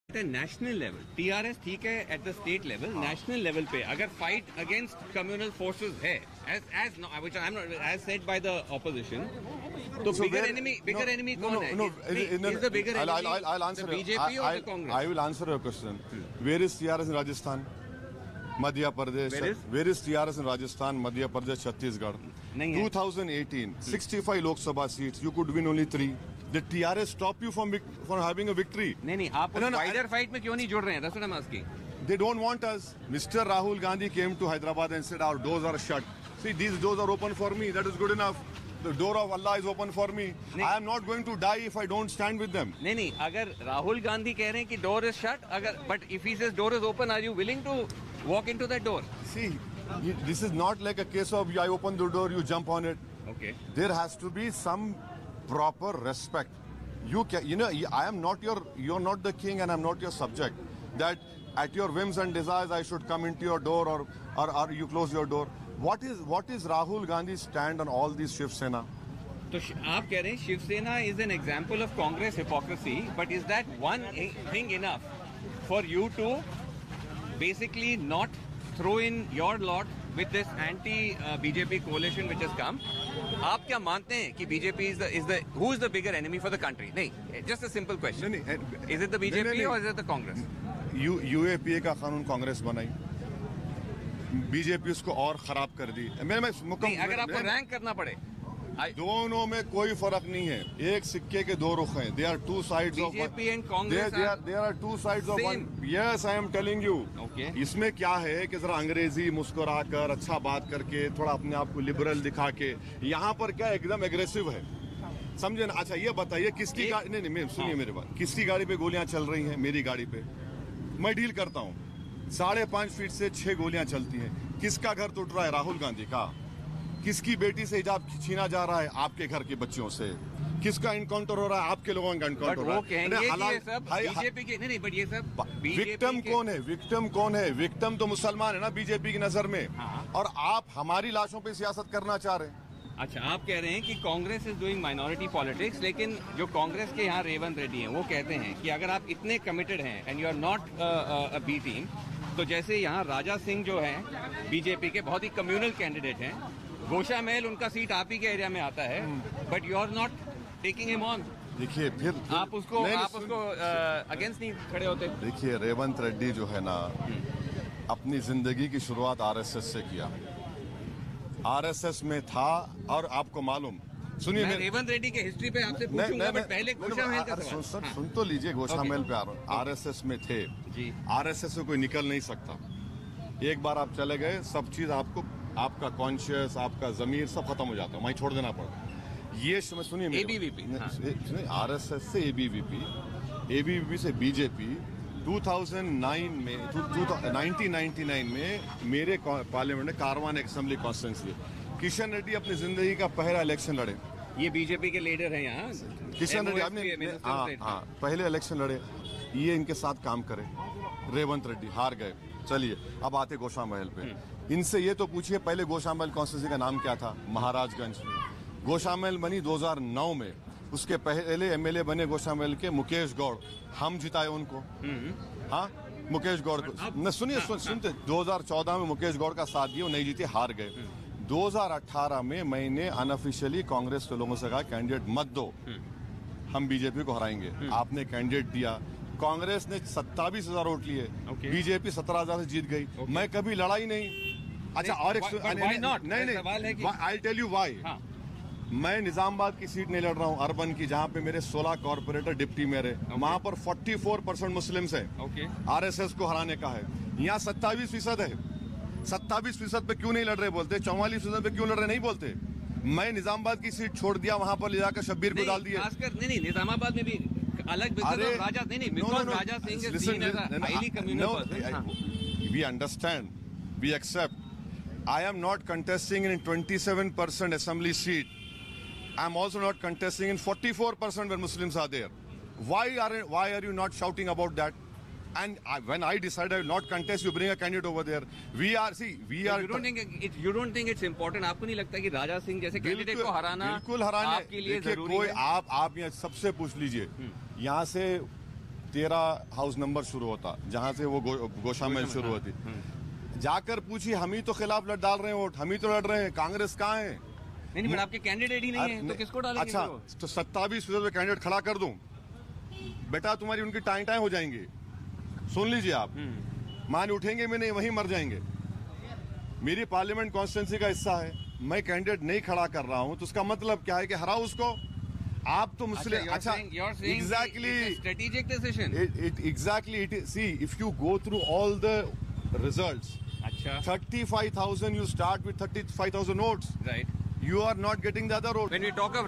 National level TRS ठीक है, at the state level, national level पे अगर फाइट अगेंस्ट कम्युनल फोर्सेस है, as said by the opposition, तो bigger enemy कौन है? Is the bigger enemy the BJP or the Congress? I will answer your question. Where is TRS in Rajasthan? Madhya Pradesh. Where is TRS in Rajasthan? Madhya Pradesh, Chhattisgarh. 2018, 65 Lok Sabha seats. You could win only 3. Did TRS stop you from having a victory? नहीं, आप wider fight में क्यों नहीं जुड़ रहे हैं? That's what I'm asking. They don't want us. Mr. Rahul Gandhi came to Hyderabad and said our doors are shut. See, these doors are open for me. That is good enough. The door of Allah is open for me. I am not going to die if I don't stand with them. नहीं, अगर राहुल गांधी कह रहे हैं कि door is shut, but if he says door is open, are you willing to walk into that door? See, this is not like a case of I open the door, you jump on it. Okay. There has to be some proper respect. I am not you're not the king and I'm not your subject. That at your whims and desires I should come into your door or you close your door. What is Rahul Gandhi's stand on all these Shiv Sena? तो आप कह रहे हैं शिव सेना is an example of Congress hypocrisy, but is that one thing enough for you to basically not throw in your lot with this anti-BJP coalition which has come? आप क्या मानते हैं कि BJP who is the bigger enemy for the country? नहीं, just a simple question. Is it the BJP or is it the Congress? UAPA का कानून कांग्रेस बनाई, BJP उसको और खराब कर दी। अगर आपको रैंक करना पड़े, दोनों में कोई फर्क नहीं है, एक सिक्के के दो रुख हैं। There are two sides of BJP and Congress. There are two sides of one. Yes, I am telling you. Okay. इसमें क्या है कि जरा अंग्रेजी मुस्कुराकर अच्छा बात करके थोड़ा अपने आप को लिबरल दिखा के, यहाँ पर क्या एकदम एग्रेसिव है, समझे ना? अच्छा ये बताइए किसकी गाड़ी, नहीं सुनिए मेरी बात, किसकी गाड़ी पे गोलियां चल रही हैं? मेरी गाड़ी पे मैं डील करता हूँ, 5.5 फीट से 6 गोलियां चलती हैं। किसका घर टूट रहा है? राहुल गांधी का। किसकी बेटी से हिजाब छीना जा रहा है? आपके घर के बच्चियों से। किसका इनकाउंटर हो रहा है? आपके लोगों का इनकाउंटर हो रहा है। बीजेपी के नहीं, बट ये सब विक्टिम कौन है? विक्टिम कौन है? विक्टिम तो मुसलमान है ना बीजेपी की नजर में। और आप हमारी लाशों पे सियासत करना चाह रहे हैं। अच्छा, आप कह रहे हैं कि Congress is doing minority politics, लेकिन जो कांग्रेस के यहाँ रेवंत रेड्डी हैं वो कहते हैं कि अगर आप इतने कमिटेड हैं and you are not a B team, तो जैसे यहाँ राजा सिंह जो हैं बीजेपी के बहुत ही कम्युनल कैंडिडेट हैं, गोशा महल उनका सीट आप ही के एरिया में आता है, but you are not taking him on. देखिए फिर आप उसको अगेंस्ट नहीं खड़े होते। देखिए रेवंत रेड्डी जो है ना, अपनी जिंदगी की शुरुआत आरएसएस से किया, आरएसएस में था। और आपको मालूम, सुनिए मैं रेवंत रेड्डी के हिस्ट्री पे आपसे पूछूंगा, बट पहले गोशा महल का सवाल। सुन तो लीजिए, गोशा महल पे आरएसएस में थे जी। आरएसएस से कोई निकल नहीं सकता। एक बार आप चले गए, सब चीज आपको, आपका कॉन्शियस, आपका जमीर सब खत्म हो जाता है, वहीं छोड़ देना पड़ता। ये सुनिए, एबीवीपी, आरएसएस से एबीवीपी से बीजेपी 2009 में 1999 में मेरे पार्लियामेंट में कारवान असेंबली कॉन्स्टिट्यूंसी, किशन रेड्डी अपनी जिंदगी का पहला इलेक्शन लड़े। ये बीजेपी के लीडर हैं यहाँ, किशन रेड्डी आपने पहले इलेक्शन लड़े, ये इनके साथ काम करे। रेवंत रेड्डी हार गए। चलिए अब आते गोशा महल पे। इनसे ये तो पूछिए, पहले गोशा महल कॉन्स्टिट्यूंसी का नाम क्या था? महाराजगंज। गोशा महल बनी 2009 में। उसके पहले एमएलए बने गोशा महल के मुकेश गौड़, हम जिताए उनको। हाँ, मुकेश गौड़ को न सुनिए, सुनते 2014 में मुकेश गौड़ का साथ दिया, नहीं जीते, हार गए। 2018 में मैंने अनऑफिशियली कांग्रेस के लोगों से कहा कैंडिडेट मत दो, हम बीजेपी को हराएंगे। आपने कैंडिडेट दिया, कांग्रेस ने 27,000 वोट लिए, बीजेपी 17,000 से जीत गई। मैं कभी लड़ाई नहीं। अच्छा, और एक नहीं, आई टेल यू व्हाई। मैं निजामाबाद की सीट नहीं लड़ रहा हूँ, अर्बन की, जहाँ पे मेरे 16 कॉर्पोरेटर डिप्टी मेरे, वहां पर 44% मुस्लिम्स है। आरएसएस को हराने का है। यहाँ 27% है। 27% पे क्यों नहीं लड़ रहे बोलते? 44% पे क्यों लड़ रहे नहीं बोलते? मैं निजामाबाद की सीट छोड़ दिया, वहां पर ले जाकर शब्बीर को डाल दिया। नहीं, निजामाबाद में भी अलग राजा Raja Singh. We understand, we accept. I am not contesting in 27% assembly seat. I am also not contesting in 44% where Muslims are there. Why are you not shouting about that? And when I decide I will not contest, you bring a candidate over there. We are. You don't think it's important? आपको नहीं लगता कि राजा सिंह जैसे candidate को हराना बिल्कुल हराने आपके लिए जरूरी है? आप यहाँ सबसे पूछ लीजिए, यहाँ से 13 हाउस नंबर शुरू होता, जहां से वो गोशा महल शुरू होती। जाकर पूछिए, हम ही तो खिलाफ डाल रहे हैं वोट, हम ही तो लड़ रहे हैं, कांग्रेस कहाँ है? नहीं, बट आपके कैंडिडेट ही नहीं है, तो किसको डालेंगे? अच्छा, तो 27% पे कैंडिडेट खड़ा कर दूं, बेटा तुम्हारी उनकी टाइम हो जाएंगी। सुन लीजिए आप, मान उठेंगे में नहीं, वहीं मर जाएंगे। मेरी पार्लियामेंट कॉन्स्टिट्यूंसी का हिस्सा है, मैं कैंडिडेट नहीं खड़ा कर रहा हूं, तो उसका मतलब क्या है कि हराओ उसको। आप तो मुझसे अच्छा, exactly strategic decision, exactly it see if you go through all the results, अच्छा 35,000 you start with 35,000 votes, right? You are not getting the other votes. When we talk of